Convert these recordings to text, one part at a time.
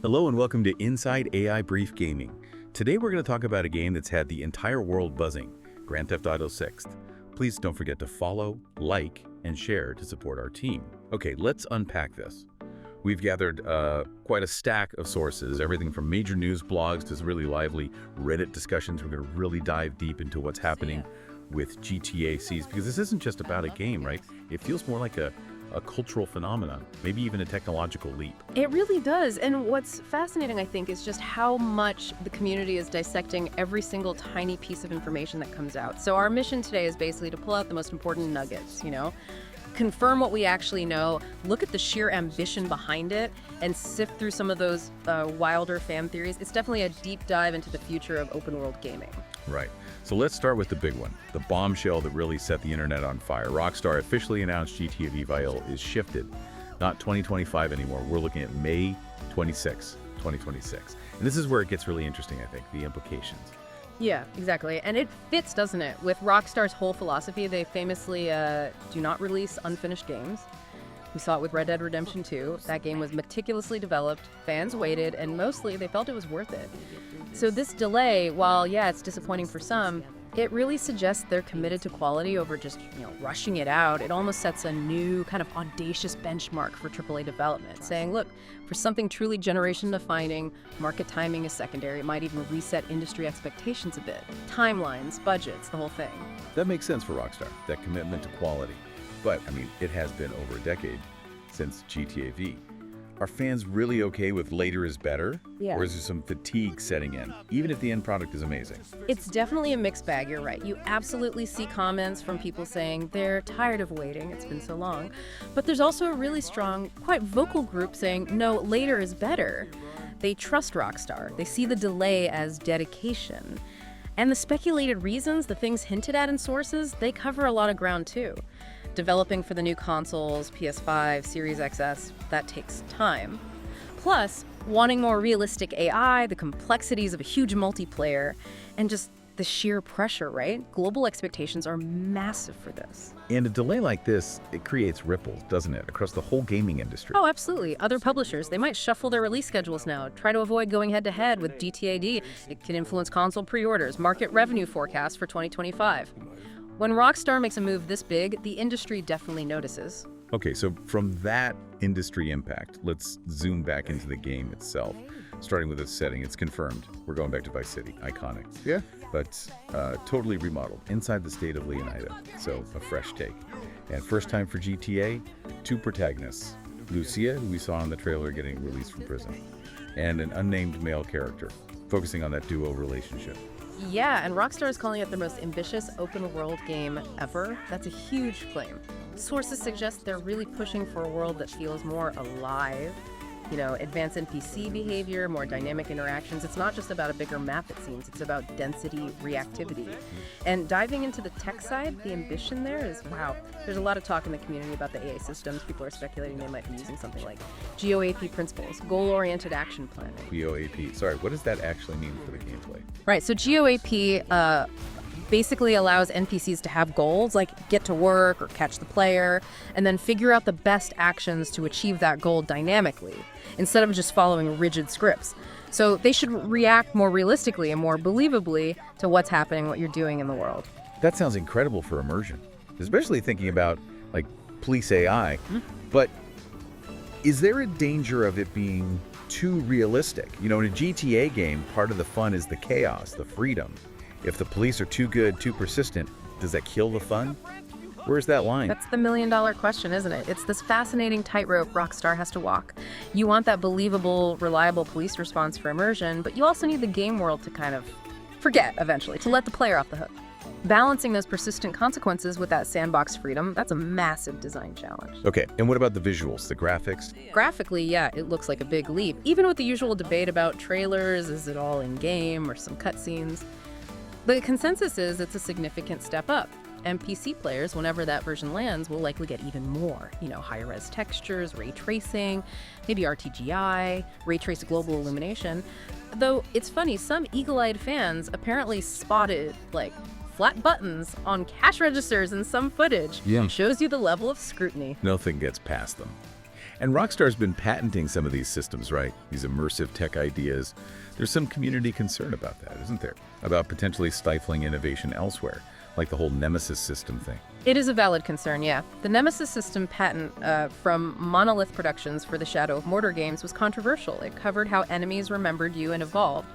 Hello and welcome to Inside AI Brief Gaming. Today we're going to talk about a game that's had the entire world buzzing, Grand Theft Auto 6. Please don't forget to follow, like, and share to support our team. Okay, let's unpack this. We've gathered quite a stack of sources, everything from major news blogs to really lively Reddit discussions. We're going to really dive deep into what's happening with GTA 6, because this isn't just about a game, right? It feels more like a cultural phenomenon, maybe even a technological leap. It really does. And what's fascinating, I think, is just how much the community is dissecting every single tiny piece of information that comes out. So our mission today is basically to pull out the most important nuggets, confirm what we actually know, look at the sheer ambition behind it, and sift through some of those wilder fan theories. It's definitely a deep dive into the future of open world gaming. Right. So let's start with the big one, the bombshell that really set the internet on fire. Rockstar officially announced GTA V is shifted, not 2025 anymore. We're looking at May 26, 2026. And this is where it gets really interesting, I think, the implications. Yeah, exactly. And it fits, doesn't it? With Rockstar's whole philosophy, they famously do not release unfinished games. We saw it with Red Dead Redemption 2. That game was meticulously developed, fans waited, and mostly they felt it was worth it. So this delay, while, yeah, it's disappointing for some, it really suggests they're committed to quality over just, rushing it out. It almost sets a new kind of audacious benchmark for AAA development, saying, look, for something truly generation-defining, market timing is secondary. It might even reset industry expectations a bit. Timelines, budgets, the whole thing. That makes sense for Rockstar, that commitment to quality. But, it has been over a decade since GTA V. Are fans really okay with later is better? Yeah. Or is there some fatigue setting in, even if the end product is amazing? It's definitely a mixed bag, you're right. You absolutely see comments from people saying they're tired of waiting, it's been so long. But there's also a really strong, quite vocal group saying, no, later is better. They trust Rockstar. They see the delay as dedication. And the speculated reasons, the things hinted at in sources, they cover a lot of ground too. Developing for the new consoles, PS5, Series XS, that takes time. Plus, wanting more realistic AI, the complexities of a huge multiplayer, and just the sheer pressure, right? Global expectations are massive for this. And a delay like this, it creates ripples, doesn't it, across the whole gaming industry? Oh, absolutely. Other publishers, they might shuffle their release schedules now, try to avoid going head-to-head with GTA. It can influence console pre-orders, market revenue forecasts for 2025. When Rockstar makes a move this big, the industry definitely notices. Okay, so from that industry impact, let's zoom back into the game itself. Starting with its setting, it's confirmed. We're going back to Vice City, iconic. Yeah. But totally remodeled, inside the state of Leonida, so a fresh take. And first time for GTA, two protagonists. Lucia, who we saw in the trailer getting released from prison, and an unnamed male character, focusing on that duo relationship. Yeah, and Rockstar is calling it the most ambitious open-world game ever. That's a huge claim. Sources suggest they're really pushing for a world that feels more alive. Advanced NPC behavior, more dynamic interactions. It's not just about a bigger map, it seems. It's about density, reactivity. And diving into the tech side, the ambition there is, wow. There's a lot of talk in the community about the AI systems. People are speculating they might be using something like GOAP principles, goal-oriented action planning. GOAP. Sorry, what does that actually mean for the gameplay? Right, so GOAP basically allows NPCs to have goals, like get to work or catch the player, and then figure out the best actions to achieve that goal dynamically, instead of just following rigid scripts. So they should react more realistically and more believably to what's happening, what you're doing in the world. That sounds incredible for immersion, especially thinking about, police AI. But is there a danger of it being too realistic? In a GTA game, part of the fun is the chaos, the freedom. If the police are too good, too persistent, does that kill the fun? Where's that line? That's the million-dollar question, isn't it? It's this fascinating tightrope Rockstar has to walk. You want that believable, reliable police response for immersion, but you also need the game world to kind of forget eventually, to let the player off the hook. Balancing those persistent consequences with that sandbox freedom, that's a massive design challenge. Okay, and what about the visuals, the graphics? Graphically, yeah, it looks like a big leap. Even with the usual debate about trailers, is it all in-game or some cutscenes? The consensus is it's a significant step up. And PC players, whenever that version lands, will likely get even more. Higher res textures, ray tracing, maybe RTGI, ray traced global illumination. Though it's funny, some eagle-eyed fans apparently spotted, flat buttons on cash registers in some footage. Yeah. Shows you the level of scrutiny. Nothing gets past them. And Rockstar's been patenting some of these systems, right? These immersive tech ideas. There's some community concern about that, isn't there? About potentially stifling innovation elsewhere, like the whole Nemesis system thing. It is a valid concern, yeah. The Nemesis system patent from Monolith Productions for the Shadow of Mordor games was controversial. It covered how enemies remembered you and evolved.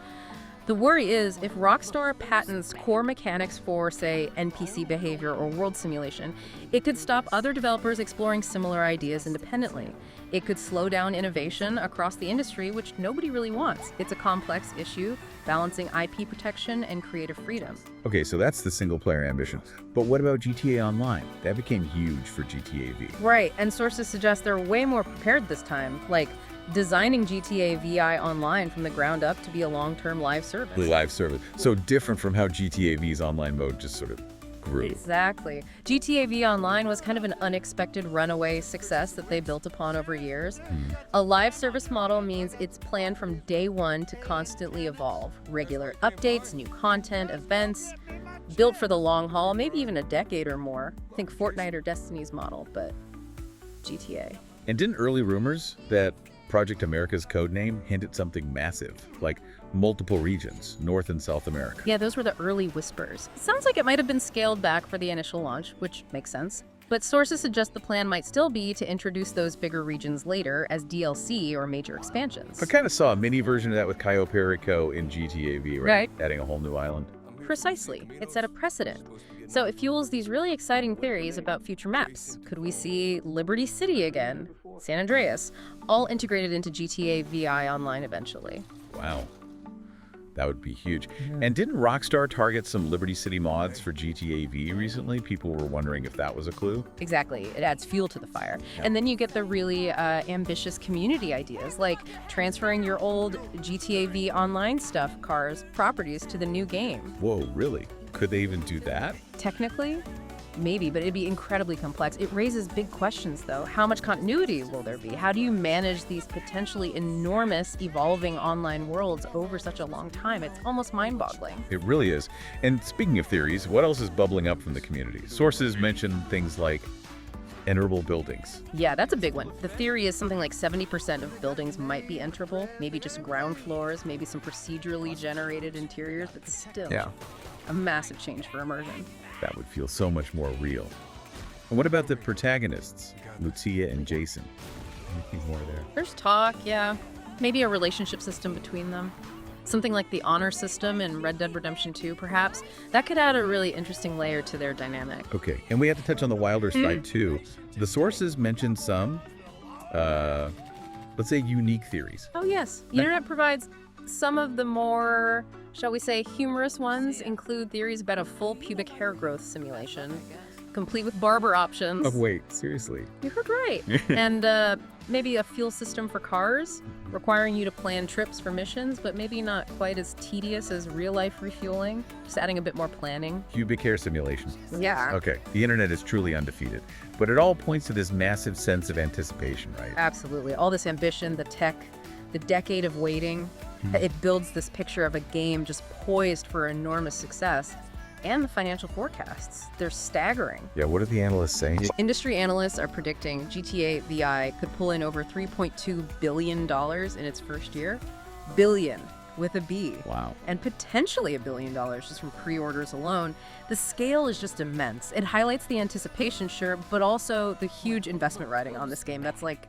The worry is, if Rockstar patents core mechanics for, say, NPC behavior or world simulation, it could stop other developers exploring similar ideas independently. It could slow down innovation across the industry, which nobody really wants. It's a complex issue, balancing IP protection and creative freedom. Okay, so that's the single-player ambition. But what about GTA Online? That became huge for GTA V. Right, and sources suggest they're way more prepared this time, like designing GTA VI Online from the ground up to be a long-term live service. Live service. So different from how GTA V's online mode just sort of grew. Exactly. GTA V Online was kind of an unexpected runaway success that they built upon over years. A live service model means it's planned from day one to constantly evolve. Regular updates, new content, events, built for the long haul, maybe even a decade or more. Think Fortnite or Destiny's model, but GTA. And didn't early rumors that Project America's codename hint at something massive, like multiple regions, North and South America? Yeah, those were the early whispers. Sounds like it might have been scaled back for the initial launch, which makes sense. But sources suggest the plan might still be to introduce those bigger regions later as DLC or major expansions. I kind of saw a mini version of that with Cayo Perico in GTA V, right? Adding a whole new island. Precisely. It set a precedent. So it fuels these really exciting theories about future maps. Could we see Liberty City again? San Andreas? All integrated into GTA VI Online eventually. Wow. That would be huge. And didn't Rockstar target some Liberty City mods for GTA V recently? People were wondering if that was a clue. Exactly. It adds fuel to the fire. And then you get the really ambitious community ideas, like transferring your old GTA V Online stuff, cars, properties to the new game. Whoa, really? Could they even do that? Technically, maybe, but it'd be incredibly complex. It raises big questions, though. How much continuity will there be? How do you manage these potentially enormous, evolving online worlds over such a long time? It's almost mind-boggling. It really is. And speaking of theories, what else is bubbling up from the community? Sources mention things like enterable buildings. Yeah, that's a big one. The theory is something like 70% of buildings might be enterable, maybe just ground floors, maybe some procedurally generated interiors, but still a massive change for immersion. That would feel so much more real. And what about the protagonists, Lucia and Jason? Anything more there? There's talk, yeah. Maybe a relationship system between them. Something like the honor system in Red Dead Redemption 2, perhaps. That could add a really interesting layer to their dynamic. Okay, and we have to touch on the wilder side, too. The sources mentioned some, let's say, unique theories. Oh, yes. The internet provides some of the more, shall we say, humorous ones. Include theories about a full pubic hair growth simulation, complete with barber options. Oh, wait, seriously? You heard right. And maybe a fuel system for cars, requiring you to plan trips for missions, but maybe not quite as tedious as real-life refueling. Just adding a bit more planning. Pubic hair simulation. Yeah. Okay, the internet is truly undefeated. But it all points to this massive sense of anticipation, right? Absolutely. All this ambition, the tech, the decade of waiting. It builds this picture of a game just poised for enormous success. And the financial forecasts. They're staggering. Yeah, what are the analysts saying? Industry analysts are predicting GTA VI could pull in over $3.2 billion in its first year. Billion with a B. Wow. And potentially $1 billion just from pre-orders alone. The scale is just immense. It highlights the anticipation, sure, but also the huge investment riding on this game. That's like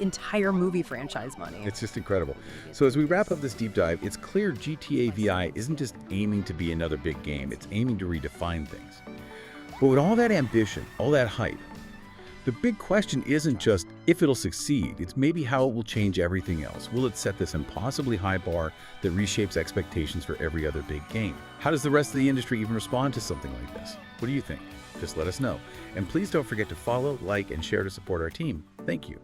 entire movie franchise money. It's just incredible. So as we wrap up this deep dive, it's clear GTA VI isn't just aiming to be another big game, it's aiming to redefine things. But with all that ambition, all that hype, the big question isn't just if it'll succeed, it's maybe how it will change everything else. Will it set this impossibly high bar that reshapes expectations for every other big game? How does the rest of the industry even respond to something like this? What do you think? Just let us know. And please don't forget to follow, like, and share to support our team. Thank you.